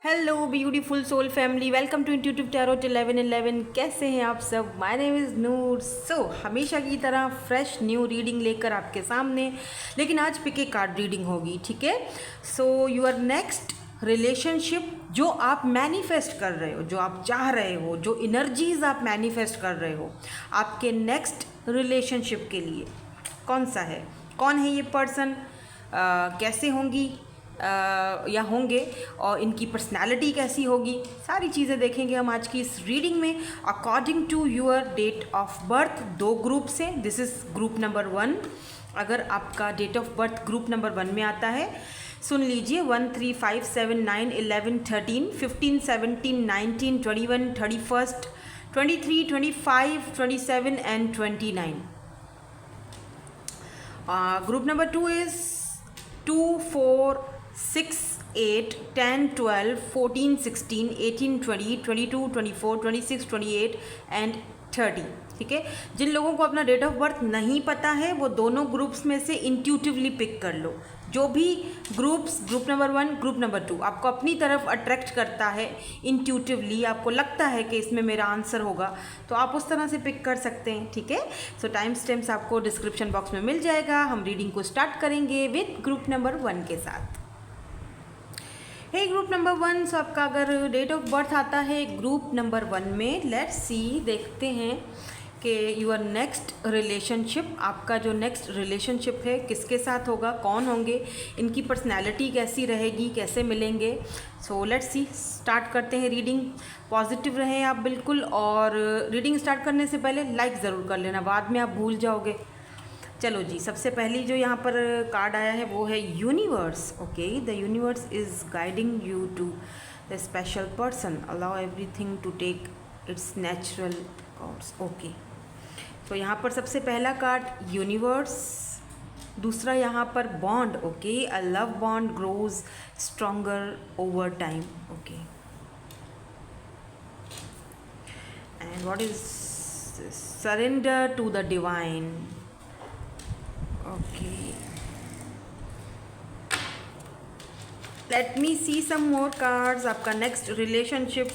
Hello beautiful soul family, welcome to intuitive tarot 1111। कैसे हैं आप सब? My name is Noor. हमेशा की तरह फ्रेश न्यू रीडिंग लेकर आपके सामने, लेकिन आज पिक ए कार्ड रीडिंग होगी, ठीक है। सो योर नेक्स्ट रिलेशनशिप जो आप मैनिफेस्ट कर रहे हो, जो आप चाह रहे हो, जो इनर्जीज आप मैनिफेस्ट कर रहे हो आपके नेक्स्ट रिलेशनशिप के लिए, कौन सा है, कौन है ये पर्सन, कैसे होंगी या होंगे, और इनकी पर्सनालिटी कैसी होगी, सारी चीज़ें देखेंगे हम आज की इस रीडिंग में according to your date of birth. दो ग्रुप से, दिस इज़ ग्रुप नंबर 1। अगर आपका date of birth group number 1 में आता है, सुन लीजिए 1 3 5 7 9 11 13 15 17 19 21 31 23 25 27 and 29। Group number 2 is 2 4 6 8 10 12 14 16 18 20 22 24 26 28 and 30, ठीक है। जिन लोगों को अपना डेट ऑफ बर्थ नहीं पता है वो दोनों ग्रुप्स में से इंट्यूटिवली पिक कर लो। जो भी groups, group number 1, group number 2 आपको अपनी तरफ अट्रैक्ट करता है इंट्यूटिवली, आपको लगता है कि इसमें मेरा आंसर होगा, तो आप उस तरह से पिक कर सकते हैं, ठीक है। सो टाइम स्टैम्प्स आपको डिस्क्रिप्शन बॉक्स में मिल जाएगा। हम रीडिंग को स्टार्ट करेंगे विथ ग्रुप नंबर 1 के साथ। हे ग्रुप नंबर 1, सो आपका अगर डेट ऑफ बर्थ आता है ग्रुप नंबर 1 में, लेट्स सी, देखते हैं कि यूर नेक्स्ट रिलेशनशिप, आपका जो नेक्स्ट रिलेशनशिप है किसके साथ होगा, कौन होंगे, इनकी पर्सनैलिटी कैसी रहेगी, कैसे मिलेंगे। सो लेट्स सी, स्टार्ट करते हैं रीडिंग। पॉजिटिव रहें आप बिल्कुल, और रीडिंग स्टार्ट करने से पहले लाइक ज़रूर कर लेना, बाद में आप भूल जाओगे। चलो जी, सबसे पहली जो यहाँ पर कार्ड आया है वो है universe. Okay, the universe is guiding you to the special person, allow everything to take its natural course. Okay, तो यहाँ पर सबसे पहला कार्ड यूनिवर्स, दूसरा यहाँ पर bond. Okay, a love bond grows stronger over time. Okay, and what is surrender to the divine. Okay, let me see some more cards. आपका next relationship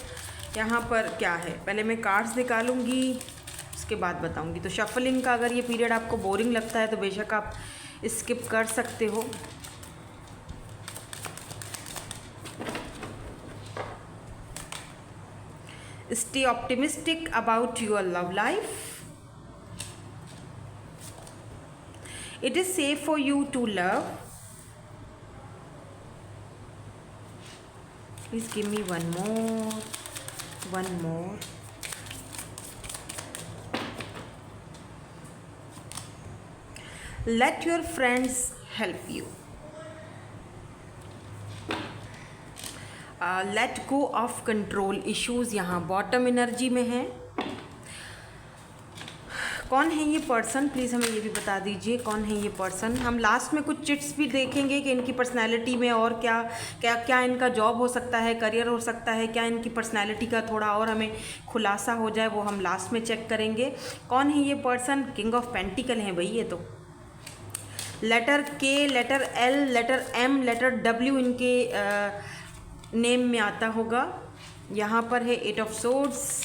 यहाँ पर क्या है, पहले मैं कार्ड्स निकालूंगी, उसके बाद बताऊंगी। तो शफलिंग का अगर ये पीरियड आपको बोरिंग लगता है तो बेशक आप स्किप कर सकते हो। Stay optimistic about your love life. It is safe for you to love. Please give me one more. One more. Let your friends help you. Let go of control issues यहाँ bottom energy में है। कौन है ये person, please हमें ये भी बता दीजिए, कौन है ये पर्सन। हम लास्ट में कुछ चिट्स भी देखेंगे कि इनकी पर्सनैलिटी में और क्या क्या क्या इनका जॉब हो सकता है, करियर हो सकता है, क्या इनकी पर्सनैलिटी का थोड़ा और हमें खुलासा हो जाए, वो हम लास्ट में चेक करेंगे। कौन है ये पर्सन? किंग ऑफ पेंटिकल है भाई ये तो। Letter K, letter L, letter M, letter W इनके नेम में आता होगा। यहाँ पर है 8 of swords,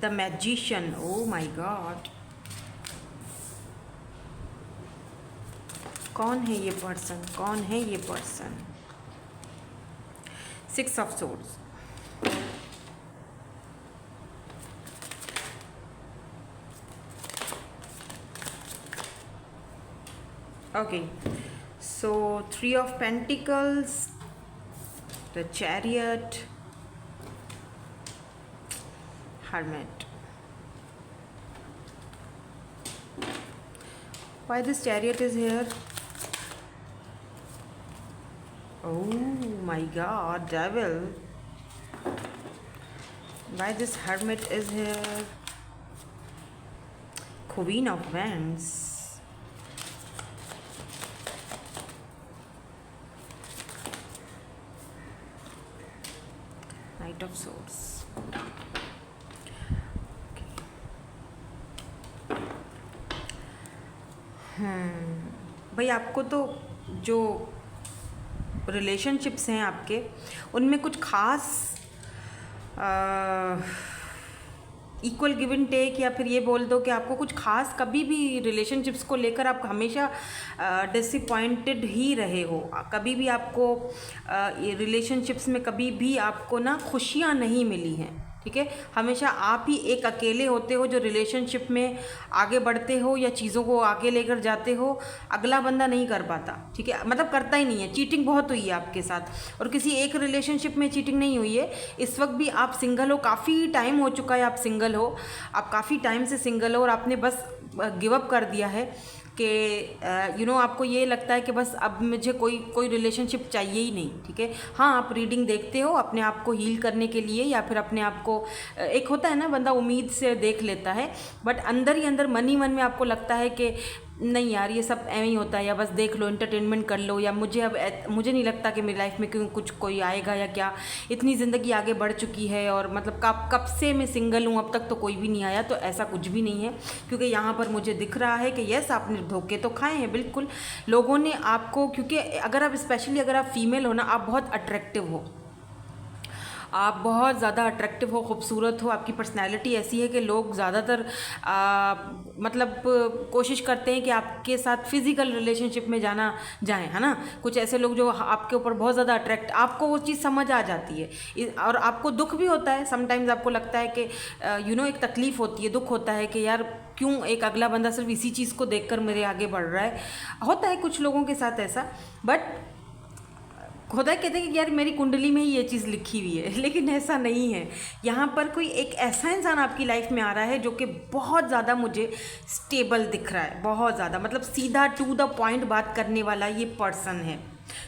the magician. Oh my god, कौन है ये पर्सन, कौन है ये person? 6 of swords, okay. So 3 of pentacles, the chariot, hermit. Why this chariot is here? Oh my god, devil. Why this hermit is here? Queen of Wands. Knight of Swords. भाई आपको तो जो relationships हैं आपके, उनमें कुछ खास equal give and take, या फिर ये बोल दो कि आपको कुछ खास कभी भी रिलेशनशिप्स को लेकर आप हमेशा डिसअपॉइंटेड ही रहे हो, कभी भी आपको रिलेशनशिप्स में कभी भी आपको ना खुशियाँ नहीं मिली हैं, ठीक है। हमेशा आप ही एक अकेले होते हो जो रिलेशनशिप में आगे बढ़ते हो या चीज़ों को आगे लेकर जाते हो, अगला बंदा नहीं कर पाता, ठीक है, मतलब करता ही नहीं है। चीटिंग बहुत हुई है आपके साथ, और किसी एक रिलेशनशिप में चीटिंग नहीं हुई है। इस वक्त भी आप सिंगल हो, काफ़ी टाइम हो चुका है आप सिंगल हो, आप काफ़ी टाइम से सिंगल हो, और आपने बस गिव अप कर दिया है कि आपको ये लगता है कि बस अब मुझे कोई रिलेशनशिप चाहिए ही नहीं, ठीक है। हाँ, आप रीडिंग देखते हो अपने आप को हील करने के लिए, या फिर अपने आप को, एक होता है ना बंदा उम्मीद से देख लेता है, बट अंदर ही अंदर मन ही मन में आपको लगता है कि नहीं यार ये सब ऐਵੇਂ ही होता है, या बस देख लो, एंटरटेनमेंट कर लो, या मुझे मुझे नहीं लगता कि मेरी लाइफ में क्यों कोई आएगा या क्या, इतनी ज़िंदगी आगे बढ़ चुकी है, और मतलब कब से मैं सिंगल हूँ, अब तक तो कोई भी नहीं आया। तो ऐसा कुछ भी नहीं है, क्योंकि यहाँ पर मुझे दिख रहा है कि यस, आपने धोखे तो खाए हैं बिल्कुल। लोगों ने आपको, क्योंकि अगर आप स्पेशली अगर आप फीमेल हो ना, आप बहुत अट्रैक्टिव हो, आप बहुत ज़्यादा अट्रैक्टिव हो, खूबसूरत हो, आपकी पर्सनैलिटी ऐसी है कि लोग ज़्यादातर मतलब कोशिश करते हैं कि आपके साथ फिज़िकल रिलेशनशिप में जाएं, है ना। कुछ ऐसे लोग जो आपके ऊपर बहुत ज़्यादा आपको वो चीज़ समझ आ जाती है, और आपको दुख भी होता है समटाइम्स, आपको लगता है कि एक तकलीफ़ होती है, दुख होता है कि यार क्यों एक अगला बंदा सिर्फ इसी चीज़ को देखकर मेरे आगे बढ़ रहा है। होता है कुछ लोगों के साथ ऐसा, बट खुदा कहते हैं कि यार मेरी कुंडली में ही ये चीज़ लिखी हुई है, लेकिन ऐसा नहीं है। यहाँ पर कोई एक ऐसा इंसान आपकी लाइफ में आ रहा है जो कि बहुत ज़्यादा मुझे स्टेबल दिख रहा है, बहुत ज़्यादा, मतलब सीधा टू द पॉइंट बात करने वाला ये पर्सन है,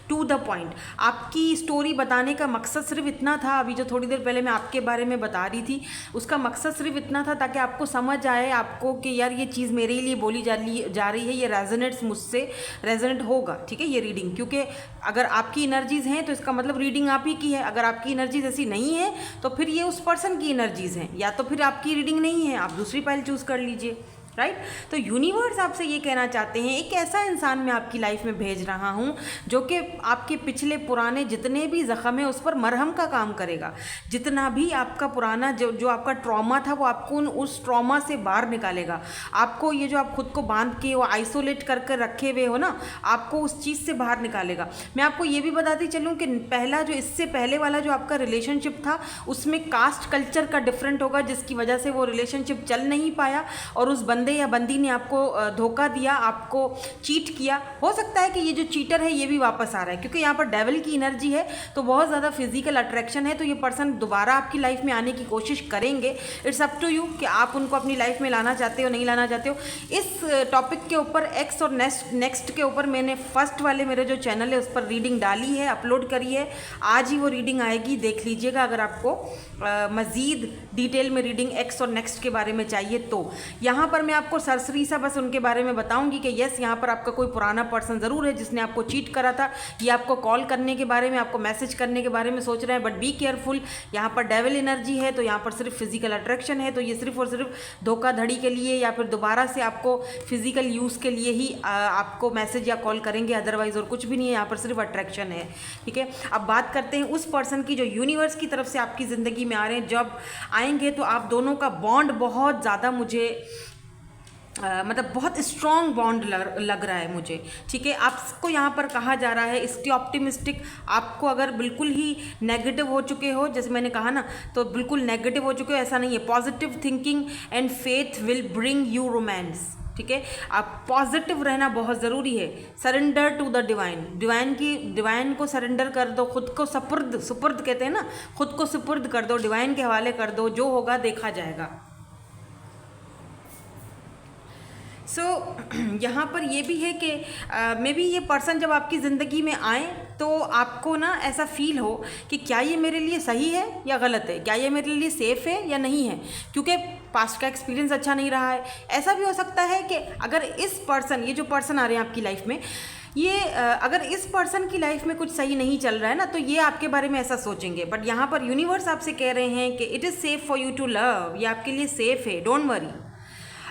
टू द पॉइंट। आपकी स्टोरी बताने का मकसद सिर्फ इतना था, अभी जो थोड़ी देर पहले मैं आपके बारे में बता रही थी, उसका मकसद सिर्फ इतना था ताकि आपको समझ आए, आपको कि यार ये चीज़ मेरे लिए बोली जा रही है, ये रेजोनेट्स मुझसे रेजोनेट होगा, ठीक है, ये रीडिंग। क्योंकि अगर आपकी एनर्जीज़ हैं तो इसका मतलब रीडिंग आप ही की है, अगर आपकी एनर्जीज ऐसी नहीं है तो फिर ये उस पर्सन की एनर्जीज़ हैं, या तो फिर आपकी रीडिंग नहीं है, आप दूसरी फाइल चूज़ कर लीजिए, राइट। तो यूनिवर्स आपसे ये कहना चाहते हैं, एक ऐसा इंसान मैं आपकी लाइफ में भेज रहा हूँ जो कि आपके पिछले पुराने जितने भी ज़ख्म है उस पर मरहम का काम करेगा। जितना भी आपका पुराना जो आपका ट्रॉमा था, वो आपको उस ट्रॉमा से बाहर निकालेगा। आपको ये जो आप खुद को बांध के वो आइसोलेट करके रखे हुए हो ना, आपको उस चीज़ से बाहर निकालेगा। मैं आपको ये भी बताती चलूँ कि पहला जो इससे पहले वाला जो आपका रिलेशनशिप था, उसमें कास्ट कल्चर का डिफरेंट होगा, जिसकी वजह से वो रिलेशनशिप चल नहीं पाया, और उस बंदे या बंदी ने आपको धोखा दिया, आपको चीट किया। हो सकता है कि ये जो चीटर है ये भी वापस आ रहा है, क्योंकि यहाँ पर डेविल की एनर्जी है, तो बहुत ज़्यादा फिजिकल अट्रैक्शन है, तो ये पर्सन दोबारा आपकी लाइफ में आने की कोशिश करेंगे। इट्स अप टू यू कि आप उनको अपनी लाइफ में लाना चाहते हो नहीं लाना चाहते हो। इस टॉपिक के ऊपर एक्स और नेक्स्ट के ऊपर मैंने फर्स्ट वाले मेरे जो चैनल है उस पर रीडिंग डाली है, अपलोड करी है, आज ही वो रीडिंग आएगी, देख लीजिएगा अगर आपको मज़ीद डिटेल में रीडिंग एक्स और नेक्स्ट के बारे में चाहिए तो। यहाँ पर मैं आपको सरसरी सा बस उनके बारे में बताऊंगी कि यस, यहाँ पर आपका कोई पुराना पर्सन ज़रूर है जिसने आपको चीट करा था, ये आपको कॉल करने के बारे में, आपको मैसेज करने के बारे में सोच रहे हैं, बट बी केयरफुल। यहाँ पर डेविल एनर्जी है, तो यहाँ पर सिर्फ फिजिकल अट्रैक्शन है, तो ये सिर्फ और सिर्फ धोखाधड़ी के लिए या फिर दोबारा से आपको फिजिकल यूज़ के लिए ही आपको मैसेज या कॉल करेंगे, अदरवाइज और कुछ भी नहीं है, यहाँ पर सिर्फ अट्रैक्शन है, ठीक है। अब बात करते हैं उस पर्सन की जो यूनिवर्स की तरफ से आपकी ज़िंदगी में आ रहे हैं। जब आएंगे तो आप दोनों का बॉन्ड बहुत ज़्यादा मुझे मतलब बहुत स्ट्रॉन्ग बॉन्ड लग रहा है मुझे, ठीक है। आपको यहाँ पर कहा जा रहा है स्टे ऑप्टिमिस्टिक। आपको अगर बिल्कुल ही नेगेटिव हो चुके हो, जैसे मैंने कहा ना, तो बिल्कुल नेगेटिव हो चुके हो, ऐसा नहीं है। Positive thinking and faith will bring you romance, ठीक है। आप पॉजिटिव रहना बहुत ज़रूरी है। सरेंडर टू द डिवाइन को सरेंडर कर दो, खुद को सुपुर्द कहते हैं ना, खुद को सुपुर्द कर दो, डिवाइन के हवाले कर दो, जो होगा देखा जाएगा। यहाँ पर ये भी है कि मे बी ये पर्सन जब आपकी ज़िंदगी में आए तो आपको ना ऐसा फील हो कि क्या ये मेरे लिए सही है या गलत है, क्या ये मेरे लिए सेफ़ है या नहीं है, क्योंकि पास्ट का एक्सपीरियंस अच्छा नहीं रहा है। ऐसा भी हो सकता है कि अगर इस पर्सन, ये जो पर्सन आ रहे हैं आपकी लाइफ में, ये अगर इस पर्सन की लाइफ में कुछ सही नहीं चल रहा है ना, तो ये आपके बारे में ऐसा सोचेंगे। बट यहाँ पर यूनिवर्स आपसे कह रहे हैं कि it is safe for you to love, ये आपके लिए सेफ़ है, डोंट वरी।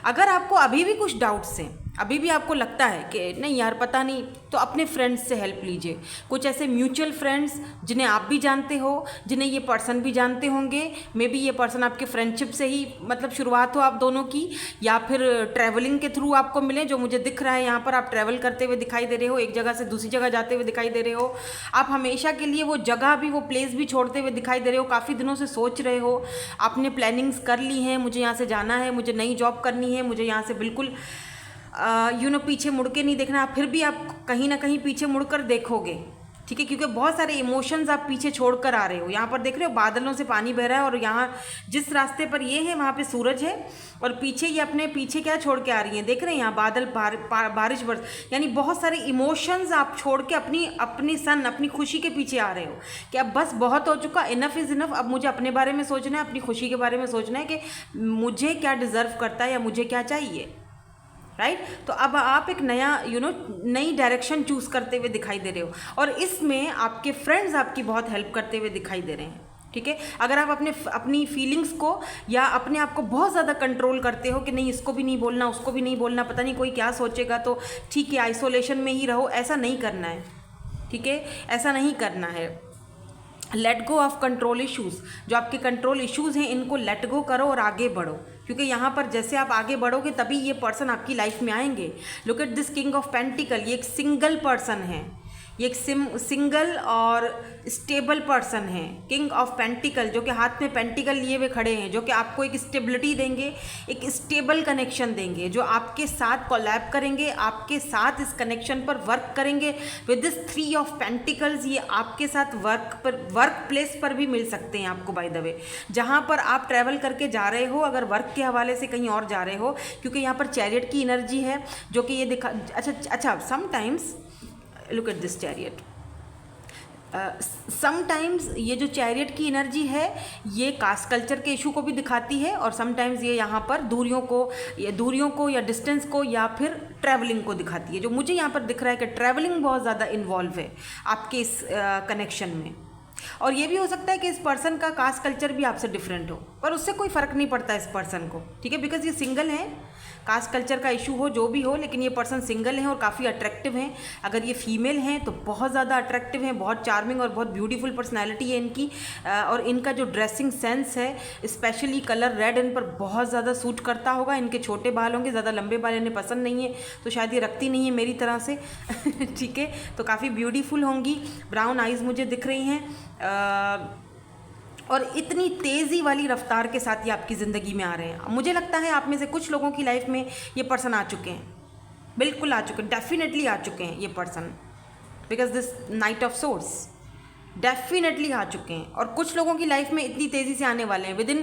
अगर आपको अभी भी कुछ डाउट्स हैं, अभी भी आपको लगता है कि नहीं यार पता नहीं, तो अपने फ्रेंड्स से हेल्प लीजिए। कुछ ऐसे म्यूचुअल फ्रेंड्स जिन्हें आप भी जानते हो, जिन्हें ये पर्सन भी जानते होंगे, मे बी ये पर्सन आपके फ्रेंडशिप से ही मतलब शुरुआत हो आप दोनों की, या फिर ट्रैवलिंग के थ्रू आपको मिले। जो मुझे दिख रहा है यहाँ पर, आप ट्रैवल करते हुए दिखाई दे रहे हो, एक जगह से दूसरी जगह जाते हुए दिखाई दे रहे हो। आप हमेशा के लिए वो जगह भी, वो प्लेस भी छोड़ते हुए दिखाई दे रहे हो। काफ़ी दिनों से सोच रहे हो, आपने प्लानिंग्स कर ली हैं, मुझे यहाँ से जाना है, मुझे नई जॉब करनी है, मुझे यहाँ से बिल्कुल पीछे मुड़ के नहीं देखना। फिर भी आप कहीं ना कहीं पीछे मुड़कर देखोगे, ठीक है, क्योंकि बहुत सारे इमोशंस आप पीछे छोड़कर आ रहे हो। यहाँ पर देख रहे हो बादलों से पानी बह रहा है, और यहाँ जिस रास्ते पर ये है वहाँ पे सूरज है, और पीछे ये अपने पीछे क्या छोड़ के आ रही हैं, देख रहे हैं यहाँ बादल, बारिश बरस, यानी बहुत सारे इमोशंस आप छोड़ के अपनी खुशी के पीछे आ रहे हो कि अब बस बहुत हो चुका, इनफ इज़ इनफ। अब मुझे अपने बारे में सोचना है, अपनी खुशी के बारे में सोचना है कि मुझे क्या डिज़र्व करता है या मुझे क्या चाहिए, राइट। तो अब आप एक नया नई डायरेक्शन चूज़ करते हुए दिखाई दे रहे हो, और इसमें आपके फ्रेंड्स आपकी बहुत हेल्प करते हुए दिखाई दे रहे हैं, ठीक है। अगर आप अपनी फीलिंग्स को या अपने आप को बहुत ज़्यादा कंट्रोल करते हो कि नहीं इसको भी नहीं बोलना, उसको भी नहीं बोलना, पता नहीं कोई क्या सोचेगा, तो ठीक है आइसोलेशन में ही रहो, ऐसा नहीं करना है, ठीक है, ऐसा नहीं करना है। Let go of control issues, जो आपके कंट्रोल इश्यूज़ हैं इनको लेट गो करो और आगे बढ़ो, क्योंकि यहाँ पर जैसे आप आगे बढ़ोगे तभी ये पर्सन आपकी लाइफ में आएंगे। Look at this king of pentacle, ये एक सिंगल पर्सन है, ये एक सिंगल और स्टेबल पर्सन है, किंग ऑफ पेंटिकल, जो कि हाथ में पेंटिकल लिए हुए खड़े हैं, जो कि आपको एक स्टेबिलिटी देंगे, एक स्टेबल कनेक्शन देंगे, जो आपके साथ कोलैब करेंगे, आपके साथ इस कनेक्शन पर वर्क करेंगे। विद दिस 3 ऑफ पेंटिकल्स, ये आपके साथ वर्क प्लेस पर भी मिल सकते हैं आपको, बाय द वे, जहाँ पर आप ट्रैवल करके जा रहे हो, अगर वर्क के हवाले से कहीं और जा रहे हो, क्योंकि यहाँ पर चैरियट की एनर्जी है, जो कि ये अच्छा sometimes look at this chariot, sometimes ये जो चैरियट की एनर्जी है ये कास्ट कल्चर के इशू को भी दिखाती है, और समटाइम्स ये यहाँ पर दूरियों को या डिस्टेंस को या फिर ट्रैवलिंग को दिखाती है। जो मुझे यहाँ पर दिख रहा है कि ट्रैवलिंग बहुत ज़्यादा इन्वॉल्व है आपके इस कनेक्शन में, और ये भी हो सकता है कि इस पर्सन का कास्ट कल्चर भी आपसे डिफरेंट हो, पर उससे कोई फ़र्क नहीं पड़ता इस पर्सन को, ठीक है, बिकॉज ये सिंगल है। कास्ट कल्चर का इशू हो जो भी हो, लेकिन ये पर्सन सिंगल हैं और काफ़ी अट्रैक्टिव हैं। अगर ये फीमेल हैं तो बहुत ज़्यादा अट्रैक्टिव हैं, बहुत चार्मिंग और बहुत ब्यूटीफुल पर्सनैलिटी है इनकी, और इनका जो ड्रेसिंग सेंस है, स्पेशली कलर रेड इन पर बहुत ज़्यादा सूट करता होगा। इनके छोटे बाल होंगे, ज़्यादा लंबे बाल इन्हें पसंद नहीं है, तो शायद ये रखती नहीं है मेरी तरह से ठीक है, तो काफ़ी ब्यूटीफुल होंगी। ब्राउन आइज़ मुझे दिख रही हैं, और इतनी तेज़ी वाली रफ्तार के साथ ये आपकी ज़िंदगी में आ रहे हैं। मुझे लगता है आप में से कुछ लोगों की लाइफ में ये पर्सन आ चुके हैं, बिल्कुल आ चुके हैं, डेफिनेटली आ चुके हैं ये person, because this knight of swords definitely आ चुके हैं। और कुछ लोगों की लाइफ में इतनी तेज़ी से आने वाले हैं, विदिन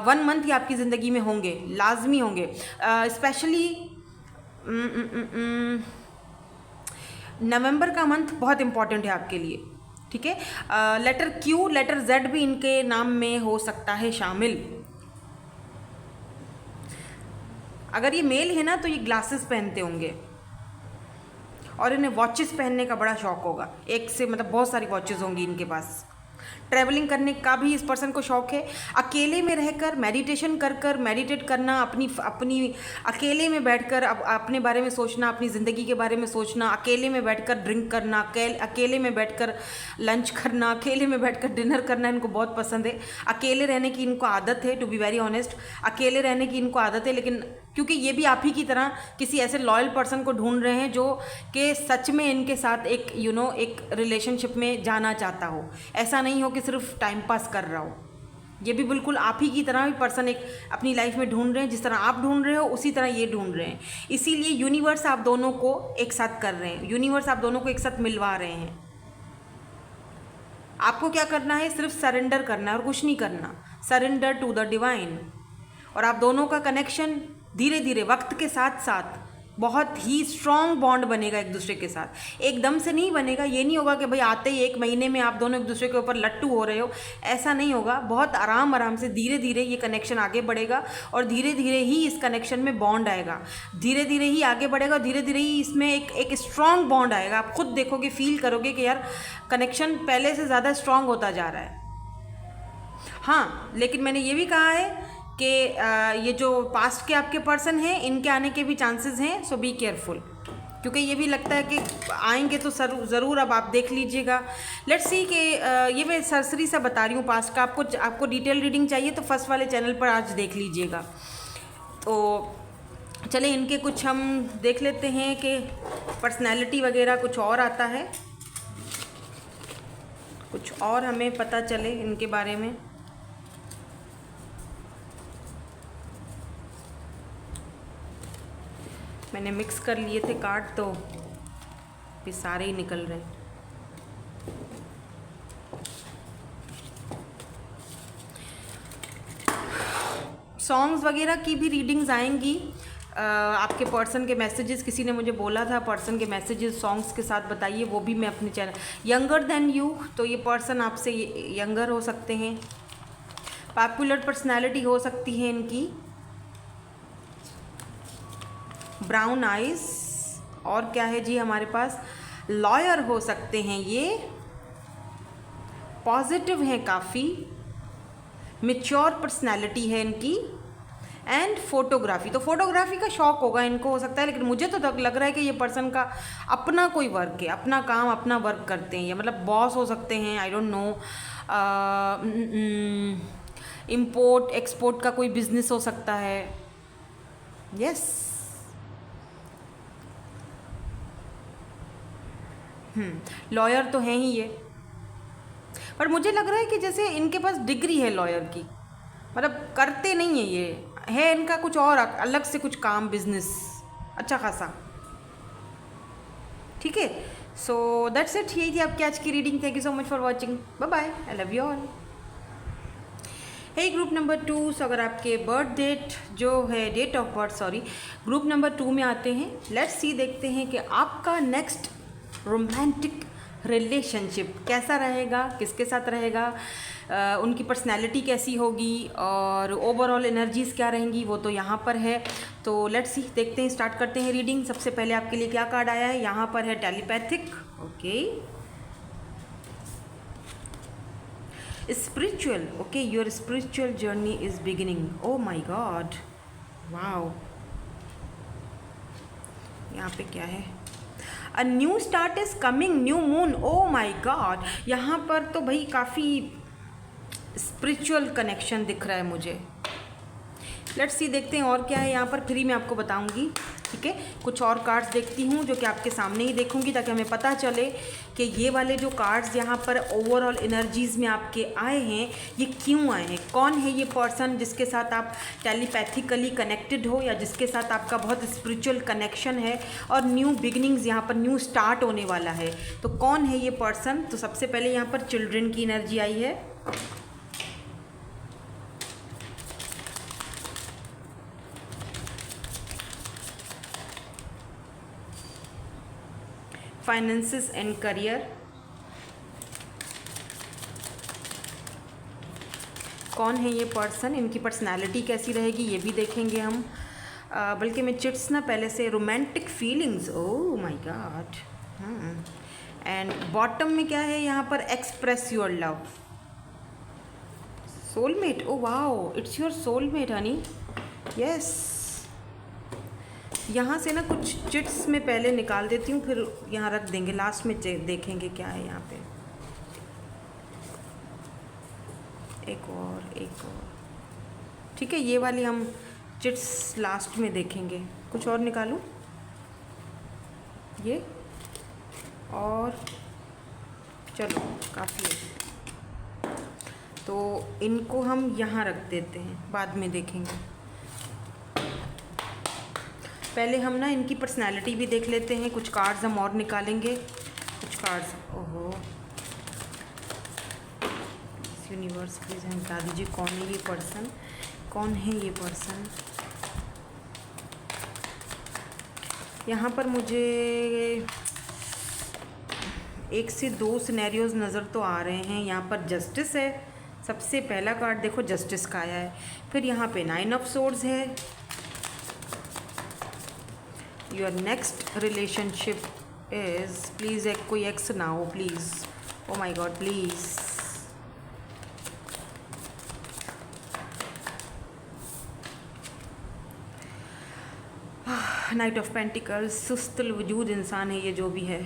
1 मंथ ही आपकी ज़िंदगी में होंगे, लाजमी होंगे। स्पेशली नवंबर का मंथ बहुत इंपॉर्टेंट है आपके लिए, ठीक है। लेटर क्यू, लेटर जेड भी इनके नाम में हो सकता है शामिल। अगर ये मेल है ना तो ये ग्लासेस पहनते होंगे, और इन्हें वॉचेस पहनने का बड़ा शौक होगा, एक से मतलब बहुत सारी वॉचेस होंगी इनके पास। ट्रैवलिंग करने का भी इस पर्सन को शौक है। अकेले में रहकर मेडिटेशन कर मेडिटेट करना, अपनी अकेले में बैठकर अपने बारे में सोचना, अपनी ज़िंदगी के बारे में सोचना, अकेले में बैठकर ड्रिंक करना, अकेले में बैठकर लंच करना, अकेले में बैठकर डिनर करना इनको बहुत पसंद है। अकेले रहने की इनको आदत है, टू बी वेरी ऑनेस्ट, अकेले रहने की इनको आदत है। लेकिन क्योंकि ये भी आप ही की तरह किसी ऐसे लॉयल पर्सन को ढूंढ रहे हैं जो कि सच में इनके साथ एक एक रिलेशनशिप में जाना चाहता हो, ऐसा नहीं हो कि सिर्फ टाइम पास कर रहा हो। ये भी बिल्कुल आप ही की तरह भी पर्सन एक अपनी लाइफ में ढूंढ रहे हैं, जिस तरह आप ढूंढ रहे हो उसी तरह ये ढूंढ रहे हैं। इसीलिए यूनिवर्स आप दोनों को एक साथ कर रहे हैं, यूनिवर्स आप दोनों को एक साथ मिलवा रहे हैं। आपको क्या करना है, सिर्फ सरेंडर करना है और कुछ नहीं करना, सरेंडर टू द डिवाइन। और आप दोनों का कनेक्शन धीरे धीरे वक्त के साथ साथ बहुत ही स्ट्रॉन्ग बॉन्ड बनेगा एक दूसरे के साथ। एकदम से नहीं बनेगा, ये नहीं होगा कि भाई आते ही 1 महीने में आप दोनों एक दूसरे के ऊपर लट्टू हो रहे हो, ऐसा नहीं होगा। बहुत आराम से धीरे धीरे ये कनेक्शन आगे बढ़ेगा, और धीरे धीरे ही इस कनेक्शन में बॉन्ड आएगा, धीरे धीरे ही आगे बढ़ेगा, धीरे धीरे ही इसमें एक स्ट्रॉन्ग बॉन्ड आएगा। आप खुद देखोगे, फील करोगे कि यार कनेक्शन पहले से ज़्यादा स्ट्रॉन्ग होता जा रहा है। हाँ, लेकिन मैंने ये भी कहा है कि ये जो पास्ट के आपके पर्सन हैं इनके आने के भी चांसेस हैं, सो बी केयरफुल, क्योंकि ये भी लगता है कि आएंगे तो ज़रूर। अब आप देख लीजिएगा। लेट्स सी कि ये मैं सरसरी सा बता रही हूँ पास्ट का। आपको डिटेल रीडिंग चाहिए तो फर्स्ट वाले चैनल पर आज देख लीजिएगा। तो चले इनके कुछ हम देख लेते हैं कि पर्सनैलिटी वगैरह कुछ और आता है, कुछ और हमें पता चले इनके बारे में। मैंने मिक्स कर लिए थे कार्ड तो ये सारे ही निकल रहे। सॉन्ग्स वगैरह की भी रीडिंग्स आएंगी। आपके पर्सन के मैसेजेस, किसी ने मुझे बोला था पर्सन के मैसेजेस सॉन्ग्स के साथ बताइए, वो भी मैं अपने चैनल यंगर देन यू, तो ये पर्सन आपसे यंगर हो सकते हैं। पॉपुलर पर्सनालिटी हो सकती है इनकी, ब्राउन आइज, और क्या है जी हमारे पास, लॉयर हो सकते हैं ये, पॉजिटिव हैं काफ़ी, मैच्योर पर्सनालिटी है इनकी, एंड फोटोग्राफी। तो फोटोग्राफी का शौक होगा इनको, हो सकता है, लेकिन मुझे तो लग रहा है कि ये पर्सन का अपना कोई वर्क है, अपना काम अपना वर्क करते हैं, या मतलब बॉस हो सकते हैं, I don't know. Import export का कोई बिजनेस हो सकता है। यस, लॉयर तो हैं ही ये, पर मुझे लग रहा है कि जैसे इनके पास डिग्री है लॉयर की, मतलब करते नहीं है ये, है इनका कुछ और अलग से कुछ काम, बिजनेस अच्छा खासा। ठीक है, सो दैट्स इट। यही थी आपकी आज की reading. Thank you so much for watching. Bye bye, I love you all. Hey group number 2, so अगर आपके बर्थ डेट जो है, date of birth sorry, group number 2 में आते हैं, लेट्स सी, देखते हैं कि आपका नेक्स्ट रोमांटिक रिलेशनशिप कैसा रहेगा, किसके साथ रहेगा, उनकी पर्सनैलिटी कैसी होगी, और ओवरऑल एनर्जीज़ क्या रहेंगी, वो तो यहाँ पर है। तो लेट्स सी, देखते हैं, स्टार्ट करते हैं रीडिंग। सबसे पहले आपके लिए क्या कार्ड आया है, यहाँ पर है telepathic, okay, spiritual, okay, your spiritual journey is beginning. Oh my god, wow, यहाँ पे क्या है, a new start is coming, new moon, oh my god. यहाँ पर तो भाई काफ़ी स्पिरिचुअल कनेक्शन दिख रहा है मुझे। लेट्स सी, देखते हैं और क्या है यहाँ पर, फ्री में आपको बताऊंगी। ठीक है, कुछ और कार्ड्स देखती हूँ जो कि आपके सामने ही देखूंगी, ताकि हमें पता चले कि ये वाले जो कार्ड्स यहाँ पर ओवरऑल एनर्जीज़ में आपके आए हैं, ये क्यों आए हैं। कौन है ये पर्सन जिसके साथ आप टेलीपैथिकली कनेक्टेड हो, या जिसके साथ आपका बहुत स्पिरिचुअल कनेक्शन है, और न्यू बिगनिंग्स, यहाँ पर न्यू स्टार्ट होने वाला है। तो कौन है ये पर्सन। तो सबसे पहले यहाँ पर चिल्ड्रन की एनर्जी आई है, फाइनेंसेस एंड करियर, कौन है ये पर्सन, इनकी पर्सनालिटी कैसी रहेगी ये भी देखेंगे हम। बल्कि मैं चिट्स ना पहले से, romantic feelings, oh my God, and bottom में क्या है यहाँ पर, express your love, soulmate, oh wow, it's your soulmate Honey, yes. यहाँ से ना कुछ चिट्स में पहले निकाल देती हूँ, फिर यहाँ रख देंगे, लास्ट में देखेंगे क्या है यहाँ पे। एक और, ठीक है, ये वाली हम चिट्स लास्ट में देखेंगे। कुछ और निकालूं, ये, और चलो काफ़ी है, तो इनको हम यहाँ रख देते हैं, बाद में देखेंगे। पहले हम ना इनकी पर्सनैलिटी भी देख लेते हैं, कुछ कार्ड्स हम और निकालेंगे, कुछ कार्ड्स। ओहो, यूनिवर्स प्लीज़ हमें बता दीजिए कौन है ये पर्सन, कौन है ये पर्सन। यहाँ पर मुझे 1 से 2 सिनेरियोज नज़र तो आ रहे हैं। यहाँ पर जस्टिस है, सबसे पहला कार्ड देखो जस्टिस का आया है, फिर यहाँ पे 9 ऑफ सोर्ड्स है, your next relationship is, please एक कोई एक्स ना हो please, oh my God please, knight of pentacles, सुस्तल वजूद इंसान है ये जो भी है।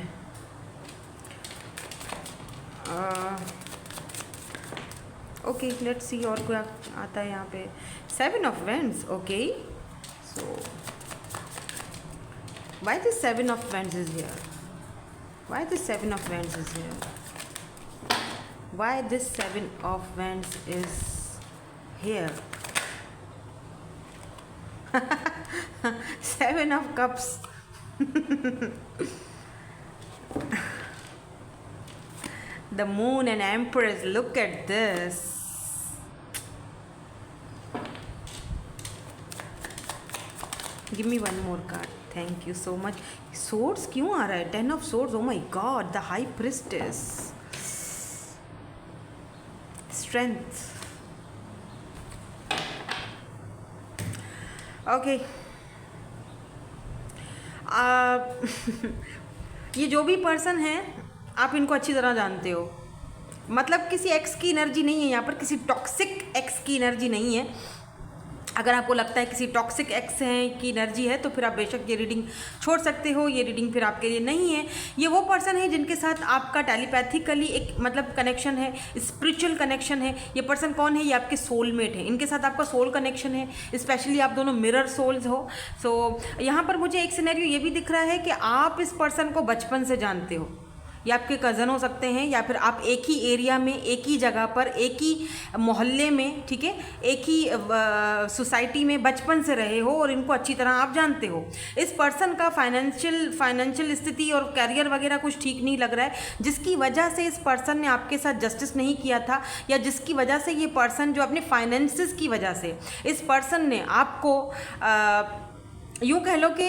ओके लेट्स सी और क्या आता है यहाँ पे। 7 of vends, okay so why this 7 of vends is here, why this 7 of vends is here, why this 7 of vends is here. 7 of cups. The moon and empress, look at this. Give me one more card, thank you so much. Swords क्यों आ रहा है? 10 of swords, oh my god, the high priestess. Strength. Okay. ये जो भी person है आप इनको अच्छी तरह जानते हो, मतलब किसी एक्स की एनर्जी नहीं है यहाँ पर, किसी टॉक्सिक एक्स की एनर्जी नहीं है। अगर आपको लगता है किसी टॉक्सिक एक्स है की एनर्जी है तो फिर आप बेशक ये रीडिंग छोड़ सकते हो, ये रीडिंग फिर आपके लिए नहीं है। ये वो पर्सन है जिनके साथ आपका टेलीपैथिकली एक मतलब कनेक्शन है, स्पिरिचुअल कनेक्शन है। ये पर्सन कौन है? ये आपके सोलमेट है, इनके साथ आपका सोल कनेक्शन है, स्पेशली आप दोनों मिरर सोल्स हो। सो यहाँ पर मुझे एक सिनेरियो ये भी दिख रहा है कि आप इस पर्सन को बचपन से जानते हो, या आपके कज़न हो सकते हैं, या फिर आप एक ही एरिया में, एक ही जगह पर, एक ही मोहल्ले में, ठीक है, एक ही सोसाइटी में बचपन से रहे हो और इनको अच्छी तरह आप जानते हो। इस पर्सन का फाइनेंशियल स्थिति और करियर वगैरह कुछ ठीक नहीं लग रहा है, जिसकी वजह से इस पर्सन ने आपके साथ जस्टिस नहीं किया था, या जिसकी वजह से ये पर्सन जो अपने फाइनेंसिस की वजह से इस पर्सन ने आपको यूँ कह लो कि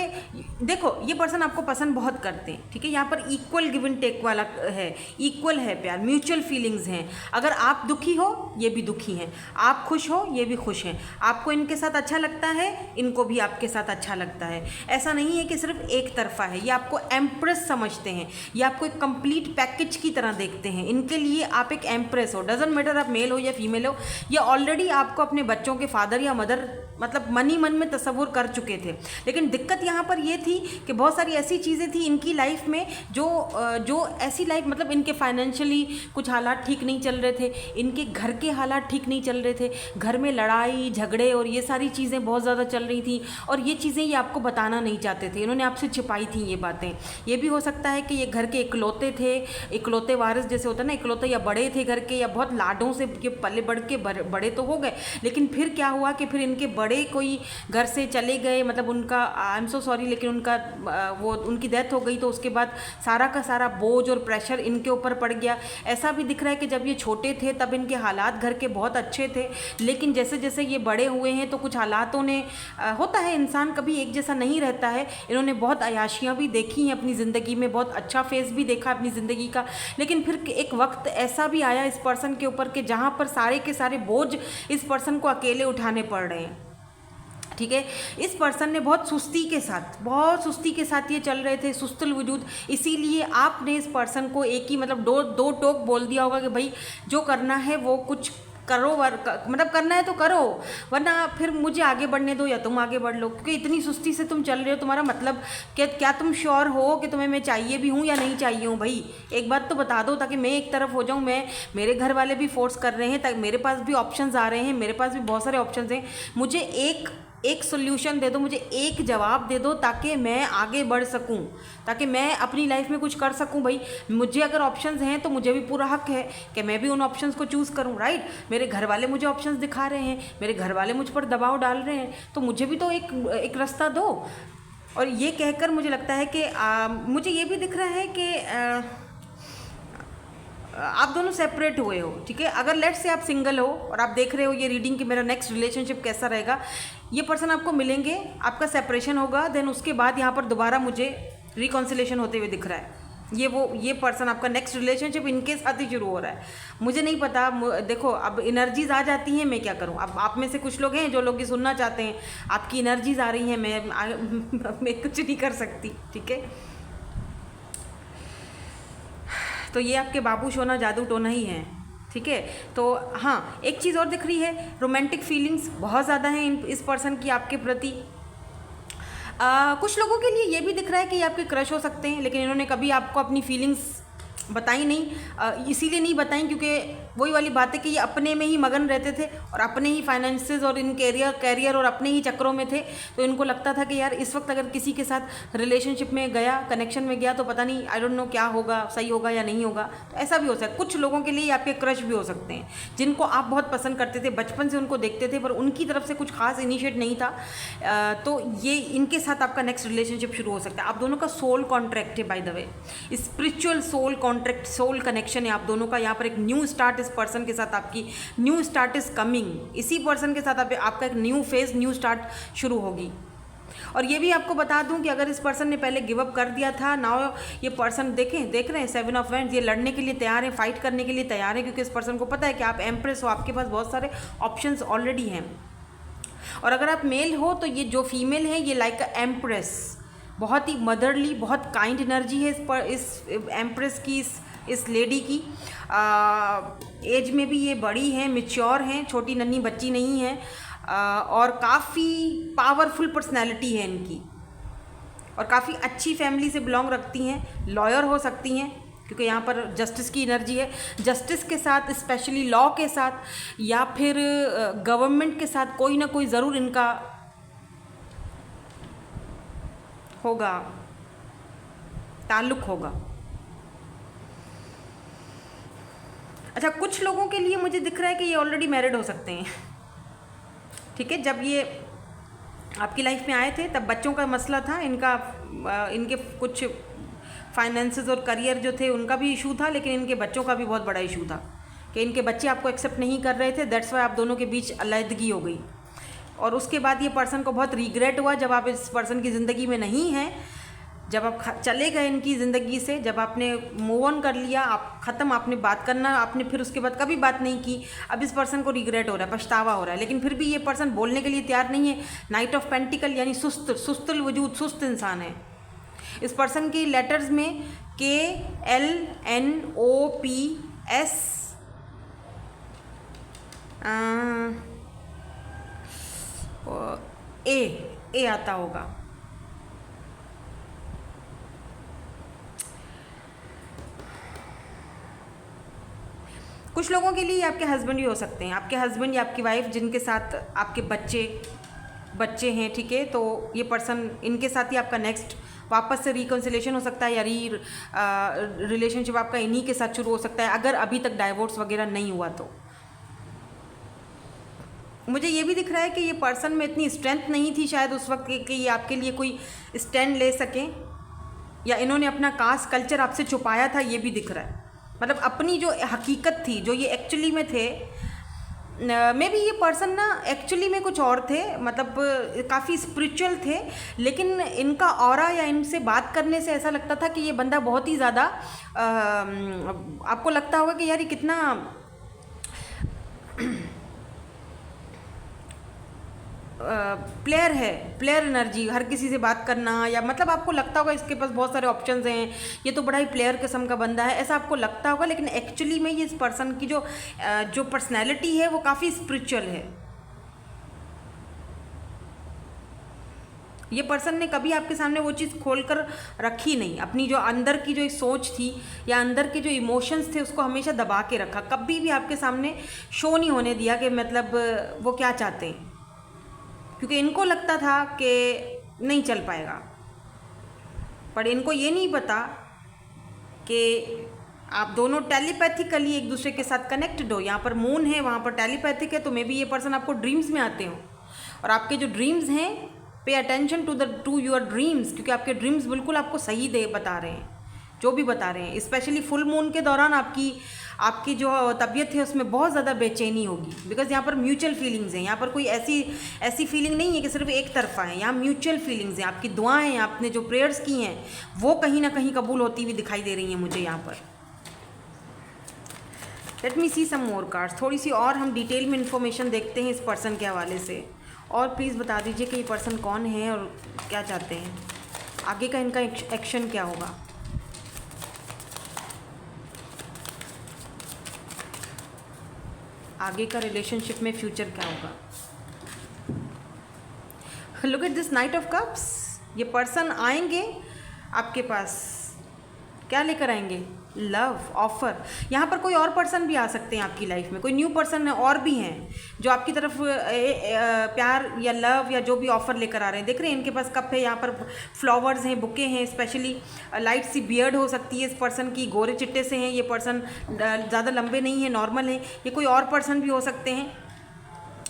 देखो ये पर्सन आपको पसंद बहुत करते हैं, ठीक है। यहाँ पर इक्वल गिव एंड टेक वाला है, इक्वल है प्यार, म्यूचुअल फीलिंग्स हैं। अगर आप दुखी हो ये भी दुखी हैं, आप खुश हो ये भी खुश हैं, आपको इनके साथ अच्छा लगता है, इनको भी आपके साथ अच्छा लगता है। ऐसा नहीं है कि सिर्फ एक तरफा है। ये आपको एम्प्रेस समझते हैं, ये आपको एक कंप्लीट पैकेज की तरह देखते हैं। इनके लिए आप एक एम्प्रेस हो, डजेंट मैटर आप मेल हो या फीमेल हो। ये ऑलरेडी आपको अपने बच्चों के फादर या मदर मतलब मन ही मन में तस्वुर कर चुके थे। लेकिन दिक्कत यहाँ पर ये थी कि बहुत सारी ऐसी चीज़ें थी इनकी लाइफ में जो ऐसी लाइफ मतलब इनके फाइनेंशियली कुछ हालात ठीक नहीं चल रहे थे, इनके घर के हालात ठीक नहीं चल रहे थे, घर में लड़ाई झगड़े और ये सारी चीज़ें बहुत ज़्यादा चल रही थी, और ये चीज़ें ये आपको बताना नहीं चाहते थे, इन्होंने आपसे छिपाई थी ये बातें। ये भी हो सकता है कि ये घर के इकलौते थे, इकलौते वारिस जैसे होता है ना, इकलौते या बड़े थे घर के, या बहुत लाडों से ये पले बढ़ के बड़े तो हो गए, लेकिन फिर क्या हुआ कि फिर इनके बड़े कोई घर से चले गए, मतलब उनका आई एम सो सॉरी लेकिन उनका वो उनकी डेथ हो गई, तो उसके बाद सारा का सारा बोझ और प्रेशर इनके ऊपर पड़ गया। ऐसा भी दिख रहा है कि जब ये छोटे थे तब इनके हालात घर के बहुत अच्छे थे, लेकिन जैसे जैसे ये बड़े हुए हैं तो कुछ हालातों ने होता है, इंसान कभी एक जैसा नहीं रहता है। इन्होंने बहुत अयाशियाँ भी देखी हैं अपनी ज़िंदगी में, बहुत अच्छा फेस भी देखा अपनी ज़िंदगी का, लेकिन फिर एक वक्त ऐसा भी आया इस पर्सन के ऊपर कि जहाँ पर सारे के सारे बोझ इस पर्सन को अकेले उठाने पड़ रहे हैं, ठीक है। इस पर्सन ने बहुत सुस्ती के साथ ये चल रहे थे, सुस्तल वजूद। इसीलिए आपने इस पर्सन को एक ही मतलब दो टोक बोल दिया होगा कि भाई जो करना है वो कुछ करो, मतलब करना है तो करो, वरना फिर मुझे आगे बढ़ने दो या तुम आगे बढ़ लो, क्योंकि इतनी सुस्ती से तुम चल रहे हो। तुम्हारा मतलब क्या तुम श्योर हो कि तुम्हें मैं चाहिए भी हूँ या नहीं चाहिए हूँ? भाई एक बात तो बता दो, ताकि मैं एक तरफ हो जाऊँ। मेरे घर वाले भी फोर्स कर रहे हैं, ताकि मेरे पास भी ऑप्शंस आ रहे हैं, मेरे पास भी बहुत सारे ऑप्शंस हैं। मुझे एक सोल्यूशन दे दो, मुझे एक जवाब दे दो, ताकि मैं आगे बढ़ सकूं, ताकि मैं अपनी लाइफ में कुछ कर सकूं। भाई मुझे अगर ऑप्शंस हैं तो मुझे भी पूरा हक है कि मैं भी उन ऑप्शंस को चूज़ करूं, राइट। मेरे घर वाले मुझे ऑप्शंस दिखा रहे हैं, मेरे घर वाले मुझ पर दबाव डाल रहे हैं, तो मुझे भी तो एक रास्ता दो। और ये कहकर मुझे लगता है कि मुझे ये भी दिख रहा है कि आप दोनों सेपरेट हुए हो, ठीक है। अगर लेट से आप सिंगल हो और आप देख रहे हो ये रीडिंग कि मेरा नेक्स्ट रिलेशनशिप कैसा रहेगा, ये पर्सन आपको मिलेंगे, आपका सेपरेशन होगा, देन उसके बाद यहाँ पर दोबारा मुझे रिकॉन्सिलेशन होते हुए दिख रहा है। ये पर्सन आपका नेक्स्ट रिलेशनशिप इनके साथ ही शुरू हो रहा है। मुझे नहीं पता, देखो अब एनर्जीज आ जाती हैं, मैं क्या करूं। अब आप में से कुछ लोग हैं जो लोग ये सुनना चाहते हैं, आपकी एनर्जीज आ रही हैं, मैं कुछ नहीं कर सकती, ठीक है। तो ये आपके बाबू शोना जादू टोना ही हैं, ठीक है। तो हाँ, एक चीज़ और दिख रही है, रोमांटिक फीलिंग्स बहुत ज़्यादा हैं इस पर्सन की आपके प्रति। कुछ लोगों के लिए ये भी दिख रहा है कि ये आपके क्रश हो सकते हैं, लेकिन इन्होंने कभी आपको अपनी फीलिंग्स बताई नहीं, इसीलिए नहीं बताई क्योंकि वही वाली बात है कि ये अपने में ही मगन रहते थे और अपने ही फाइनेंसेस और इन कैरियर और अपने ही चक्करों में थे। तो इनको लगता था कि यार इस वक्त अगर किसी के साथ रिलेशनशिप में गया, कनेक्शन में गया, तो पता नहीं, आई डोंट नो क्या होगा, सही होगा या नहीं होगा। तो ऐसा भी हो सकता है। कुछ लोगों के लिए आपके क्रश भी हो सकते हैं, जिनको आप बहुत पसंद करते थे, बचपन से उनको देखते थे, पर उनकी तरफ से कुछ खास इनिशिएट नहीं था। तो ये इनके साथ आपका नेक्स्ट रिलेशनशिप शुरू हो सकता है। आप दोनों का सोल कॉन्ट्रैक्ट है, by the way, spiritual soul contract, soul connection है आप दोनों का। यहाँ पर एक न्यू स्टार्ट, इस पर्सन के साथ आपकी न्यू स्टार्ट इज कमिंग। इसी पर्सन के साथ आपका एक न्यू फेज, न्यू स्टार्ट शुरू होगी। और ये भी आपको बता दूं कि अगर इस पर्सन ने पहले गिव अप कर दिया था, नाउ ये पर्सन देख रहे हैं 7 ऑफ वैंड्स, ये लड़ने के लिए तैयार है, फाइट करने के लिए तैयार है, क्योंकि इस पर्सन को पता है कि आप एम्प्रेस हो, आपके पास बहुत सारे ऑप्शंस ऑलरेडी हैं। और अगर आप मेल हो तो ये जो फीमेल है ये लाइक अ एम्प्रेस, बहुत ही मदरली, बहुत काइंड एनर्जी है इस एम्प्रेस की, इस लेडी की। एज में भी ये बड़ी हैं, मैच्योर हैं, छोटी नन्ही बच्ची नहीं है, और काफ़ी पावरफुल पर्सनैलिटी है इनकी, और काफ़ी अच्छी फैमिली से बिलोंग रखती हैं, लॉयर हो सकती हैं, क्योंकि यहाँ पर जस्टिस की एनर्जी है। जस्टिस के साथ, स्पेशली लॉ के साथ या फिर गवर्नमेंट के साथ कोई ना कोई ज़रूर इनका होगा, ताल्लुक़ होगा। अच्छा, कुछ लोगों के लिए मुझे दिख रहा है कि ये ऑलरेडी मैरिड हो सकते हैं, ठीक है। जब ये आपकी लाइफ में आए थे तब बच्चों का मसला था इनका, इनके कुछ फाइनेंसेस और करियर जो थे उनका भी इशू था, लेकिन इनके बच्चों का भी बहुत बड़ा इशू था कि इनके बच्चे आपको एक्सेप्ट नहीं कर रहे थे। दैट्स वाई आप दोनों के बीच अलहदगी हो गई। और उसके बाद ये पर्सन को बहुत रिग्रेट हुआ जब आप इस पर्सन की ज़िंदगी में नहीं हैं, जब आप चले गए इनकी ज़िंदगी से, जब आपने मूव ऑन कर लिया, आप ख़त्म, आपने बात करना, आपने फिर उसके बाद कभी बात नहीं की। अब इस पर्सन को रिग्रेट हो रहा है, पछतावा हो रहा है, लेकिन फिर भी ये पर्सन बोलने के लिए तैयार नहीं है। नाइट ऑफ पेंटिकल यानी सुस्तुल वजूद, सुस्त इंसान है। इस पर्सन की लेटर्स में KLNOPS ए आता होगा। कुछ लोगों के लिए आपके हस्बैंड भी हो सकते हैं, आपके हस्बैंड या आपकी वाइफ जिनके साथ आपके बच्चे हैं, ठीक है। तो ये पर्सन, इनके साथ ही आपका नेक्स्ट वापस से रिकन्सिलेशन हो सकता है, या रिलेशनशिप आपका इन्हीं के साथ शुरू हो सकता है, अगर अभी तक डाइवोर्स वगैरह नहीं हुआ तो। मुझे ये भी दिख रहा है कि ये पर्सन में इतनी स्ट्रेंथ नहीं थी शायद उस वक्त कि ये आपके लिए कोई स्टैंड ले सकें, या इन्होंने अपना कास्ट कल्चर आपसे छुपाया था, ये भी दिख रहा है। मतलब अपनी जो हकीकत थी, जो ये एक्चुअली में थे, मे बी ये पर्सन ना एक्चुअली में कुछ और थे, मतलब काफ़ी स्पिरिचुअल थे, लेकिन इनका ऑरा या इनसे बात करने से ऐसा लगता था कि ये बंदा बहुत ही ज़्यादा, आपको लगता होगा कि यार ये कितना प्लेयर है, प्लेयर एनर्जी, हर किसी से बात करना, या मतलब आपको लगता होगा इसके पास बहुत सारे ऑप्शंस हैं, ये तो बड़ा ही प्लेयर किस्म का बंदा है, ऐसा आपको लगता होगा। लेकिन एक्चुअली में ये इस पर्सन की जो पर्सनैलिटी है वो काफ़ी स्पिरिचुअल है। ये पर्सन ने कभी आपके सामने वो चीज़ खोलकर रखी नहीं, अपनी जो अंदर की जो एक सोच थी या अंदर के जो इमोशंस थे उसको हमेशा दबा के रखा, कभी भी आपके सामने शो नहीं होने दिया कि मतलब वो क्या चाहते हैं, क्योंकि इनको लगता था कि नहीं चल पाएगा। पर इनको ये नहीं पता कि आप दोनों टेलीपैथिकली एक दूसरे के साथ कनेक्टेड हो। यहाँ पर मून है, वहाँ पर टेलीपैथिक है, तो मे बी ये पर्सन आपको ड्रीम्स में आते हो, और आपके जो ड्रीम्स हैं, pay attention to your dreams, क्योंकि आपके ड्रीम्स बिल्कुल आपको सही बता रहे हैं, जो भी बता रहे हैं। स्पेशली फुल मून के दौरान आपकी जो तबीयत है उसमें बहुत ज़्यादा बेचैनी होगी, बिकॉज यहाँ पर म्यूचुअल फीलिंग्स हैं। यहाँ पर कोई ऐसी फीलिंग नहीं है कि सिर्फ एक तरफा है, यहाँ म्यूचुअल फीलिंग्स हैं। आपकी दुआएं, आपने जो प्रेयर्स की हैं वो कहीं ना कहीं कबूल होती हुई दिखाई दे रही हैं मुझे यहाँ पर। Late me see some more cards, थोड़ी सी और हम डिटेल में इन्फॉर्मेशन देखते हैं इस पर्सन के हवाले से। और प्लीज़ बता दीजिए कि ये पर्सन कौन है और क्या चाहते हैं, आगे का इनका एक्शन क्या होगा। आगे का रिलेशनशिप में फ्यूचर क्या होगा। Look at this knight of cups, ये पर्सन आएंगे आपके पास, क्या लेकर आएंगे? Love, offer. यहाँ पर कोई और पर्सन भी आ सकते हैं आपकी लाइफ में, कोई न्यू पर्सन और भी हैं जो आपकी तरफ प्यार या लव या जो भी ऑफर लेकर आ रहे हैं। देख रहे हैं इनके पास कप है, यहाँ पर फ्लावर्स हैं, बुके हैं, स्पेशली लाइट सी बियर्ड हो सकती है इस पर्सन की, गोरे चिट्टे से हैं ये पर्सन, ज़्यादा लंबे नहीं हैं, नॉर्मल हैं। ये कोई और पर्सन भी हो सकते हैं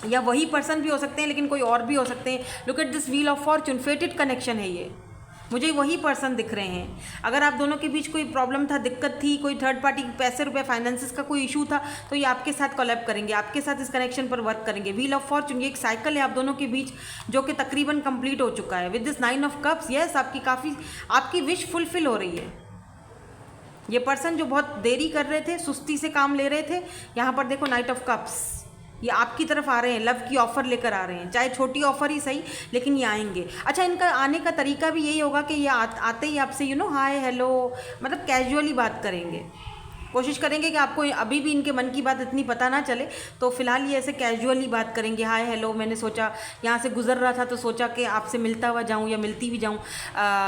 या वही पर्सन भी हो सकते हैं, लेकिन कोई और भी हो सकते हैं। Look at this wheel of Fortune, फेटेड connection है ये, मुझे वही पर्सन दिख रहे हैं। अगर आप दोनों के बीच कोई प्रॉब्लम था, दिक्कत थी, कोई थर्ड पार्टी पैसे रुपए फाइनेंसिस का कोई इशू था, तो ये आपके साथ कोलैब करेंगे, आपके साथ इस कनेक्शन पर वर्क करेंगे। व्हील ऑफ फॉर्चून, ये एक साइकिल है आप दोनों के बीच जो कि तकरीबन कंप्लीट हो चुका है with this 9 of cups. Yes, आपकी विश फुलफिल हो रही है। ये पर्सन जो बहुत देरी कर रहे थे, सुस्ती से काम ले रहे थे, यहाँ पर देखो नाइट ऑफ कप्स, ये आपकी तरफ आ रहे हैं, लव की ऑफ़र लेकर आ रहे हैं, चाहे छोटी ऑफ़र ही सही, लेकिन ये आएंगे। अच्छा, इनका आने का तरीका भी यही होगा कि ये आते ही आपसे हाय हेलो, मतलब कैजुअली बात करेंगे। कोशिश करेंगे कि आपको अभी भी इनके मन की बात इतनी पता ना चले, तो फिलहाल ये ऐसे कैजुअली बात करेंगे, हाय हेलो, मैंने सोचा यहाँ से गुजर रहा था तो सोचा कि आपसे मिलता हुआ जाऊँ या मिलती भी जाऊँ,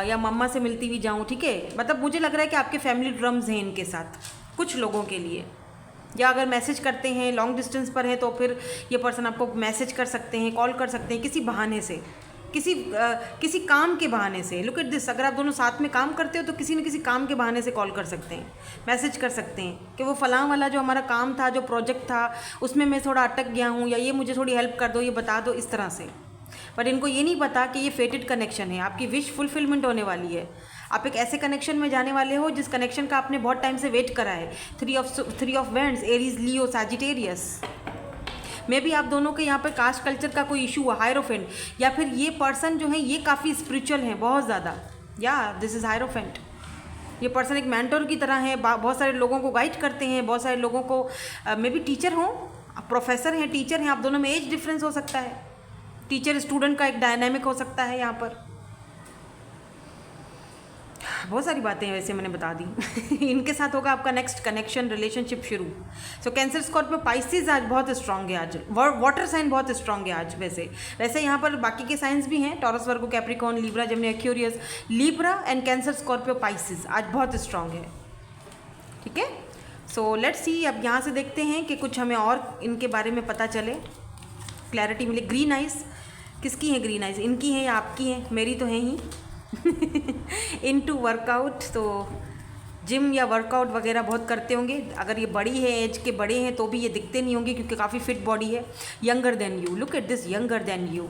या मम्मा से मिलती भी जाऊँ। ठीक है, मतलब मुझे लग रहा है कि आपके फैमिली ड्रम्स हैं इनके साथ कुछ लोगों के लिए, या अगर मैसेज करते हैं, लॉन्ग डिस्टेंस पर है तो फिर ये पर्सन आपको मैसेज कर सकते हैं, कॉल कर सकते हैं किसी बहाने से, किसी काम के बहाने से। लुक एट दिस, अगर आप दोनों साथ में काम करते हो तो किसी न किसी काम के बहाने से कॉल कर सकते हैं, मैसेज कर सकते हैं कि वो फलां वाला जो हमारा काम था, जो प्रोजेक्ट था, उसमें मैं थोड़ा अटक गया हूँ, या ये मुझे थोड़ी हेल्प कर दो, ये बता दो, इस तरह से। बट इनको ये नहीं पता कि ये फेटेड कनेक्शन है, आपकी विश फुलफिलमेंट होने वाली है। आप एक ऐसे कनेक्शन में जाने वाले हो जिस कनेक्शन का आपने बहुत टाइम से वेट करा है। Three of wands, Aries, Leo, Sagittarius. मे भी आप दोनों के यहाँ पर कास्ट कल्चर का कोई इशू हुआ, हायरोफेंट, या फिर ये पर्सन जो है ये काफ़ी स्पिरिचुअल है बहुत ज़्यादा, या दिस इज़ हायरोफेंट। ये पर्सन एक मेंटर की तरह है, बहुत सारे लोगों को गाइड करते हैं, बहुत सारे लोगों को, मे भी टीचर हों, प्रोफेसर हैं, टीचर हैं, आप दोनों में एज डिफरेंस हो सकता है, टीचर स्टूडेंट का एक डायनामिक हो सकता है यहाँ पर। बहुत सारी बातें वैसे मैंने बता दी। इनके साथ होगा आपका नेक्स्ट कनेक्शन, रिलेशनशिप शुरू। सो कैंसर, स्कॉर्पियो, पाइसेस आज बहुत स्ट्रांग है, आज वाटर साइन बहुत स्ट्रांग है आज। वैसे यहाँ पर बाकी के साइंस भी हैं, taurus, Virgo, Capricorn, Libra, Gemini, Aquarius, Libra and cancer, Scorpio, Pisces आज बहुत स्ट्रांग है। ठीक है, सो लेट्स सी, अब यहाँ से देखते हैं कि कुछ हमें और इनके बारे में पता चले, क्लैरिटी मिले। ग्रीन आइज, किसकी है ग्रीन आइज, इनकी है या आपकी है? मेरी तो है ही। इनटू वर्कआउट, तो जिम या वर्कआउट वगैरह बहुत करते होंगे। अगर ये बड़ी है, एज के बड़े हैं, तो भी ये दिखते नहीं होंगे क्योंकि काफ़ी फिट बॉडी है। Younger than you, look at this, younger than you.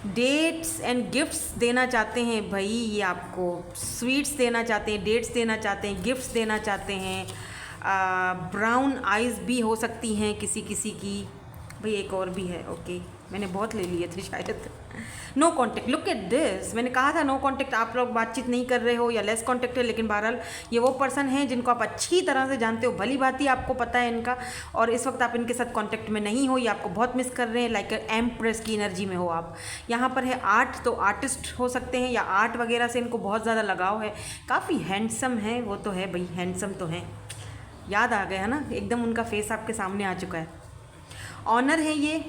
Dates and gifts देना चाहते हैं भाई, ये आपको स्वीट्स देना चाहते हैं, डेट्स देना चाहते हैं, गिफ्ट्स देना चाहते हैं। ब्राउन आइज़ भी हो सकती हैं किसी किसी की। भाई एक और भी है, ओके, मैंने बहुत ले लिए थे शायद। No contact, look at this, मैंने कहा था नो कॉन्टेक्ट, आप लोग बातचीत नहीं कर रहे हो या लेस कॉन्टेक्ट है, लेकिन बहरहाल ये वो पर्सन है जिनको आप अच्छी तरह से जानते हो, भली बात ही आपको पता है इनका, और इस वक्त आप इनके साथ कॉन्टेक्ट में नहीं हो, ये आपको बहुत मिस कर रहे हैं। लाइक एम्प्रेस की एनर्जी में हो आप। यहाँ पर है आर्ट, तो आर्टिस्ट हो सकते हैं या आर्ट वगैरह से इनको बहुत ज़्यादा लगाव है। काफ़ी हैंडसम है, वो तो है भाई, हैंडसम तो है, याद आ गया है ना, एकदम उनका फेस आपके सामने आ चुका है। ऑनर है ये,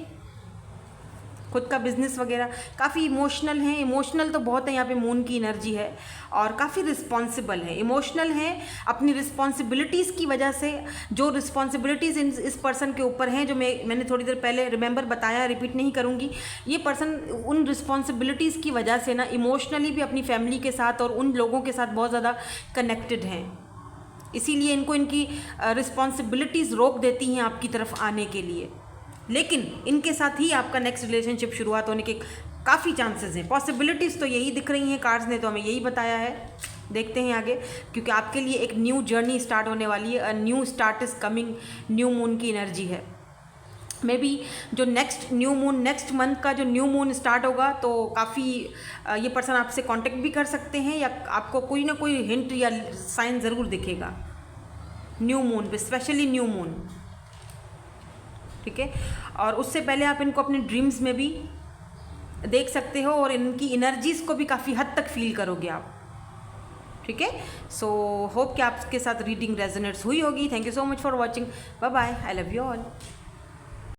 खुद का बिजनेस वगैरह, काफ़ी इमोशनल है। इमोशनल तो बहुत है, यहाँ पे मून की एनर्जी है, और काफ़ी रिस्पॉन्सिबल है, इमोशनल है अपनी रिस्पॉन्सिबिलिटीज़ की वजह से। जो रिस्पॉन्सिबिलिटीज़ इस पर्सन के ऊपर हैं, जो मैंने थोड़ी देर पहले रिमेंबर बताया, रिपीट नहीं करूँगी। ये पर्सन उन रिस्पॉन्सिबिलिटीज़ की वजह से ना इमोशनली भी अपनी फैमिली के साथ और उन लोगों के साथ बहुत ज़्यादा कनेक्टेड हैं, इसीलिए इनको इनकी रिस्पॉन्सिबिलिटीज़ रोक देती हैं आपकी तरफ आने के लिए। लेकिन इनके साथ ही आपका नेक्स्ट रिलेशनशिप शुरुआत होने के काफ़ी चांसेस हैं। पॉसिबिलिटीज़ तो यही दिख रही हैं, कार्ड्स ने तो हमें यही बताया है। देखते हैं आगे, क्योंकि आपके लिए एक न्यू जर्नी स्टार्ट होने वाली है। A new start is coming, new moon की एनर्जी है। मे बी जो next new moon, next month का जो न्यू मून स्टार्ट होगा, तो काफ़ी ये पर्सन आपसे कांटेक्ट भी कर सकते हैं, या आपको कोई ना कोई हिंट या साइन ज़रूर दिखेगा न्यू मून पे, स्पेशली न्यू मून। ठीक है, और उससे पहले आप इनको अपने ड्रीम्स में भी देख सकते हो, और इनकी एनर्जीज़ को भी काफ़ी हद तक फील करोगे आप। ठीक है, सो होप कि आपके साथ रीडिंग रेजोनेट्स हुई होगी। Thank you so much for watching, bye bye, I love you all.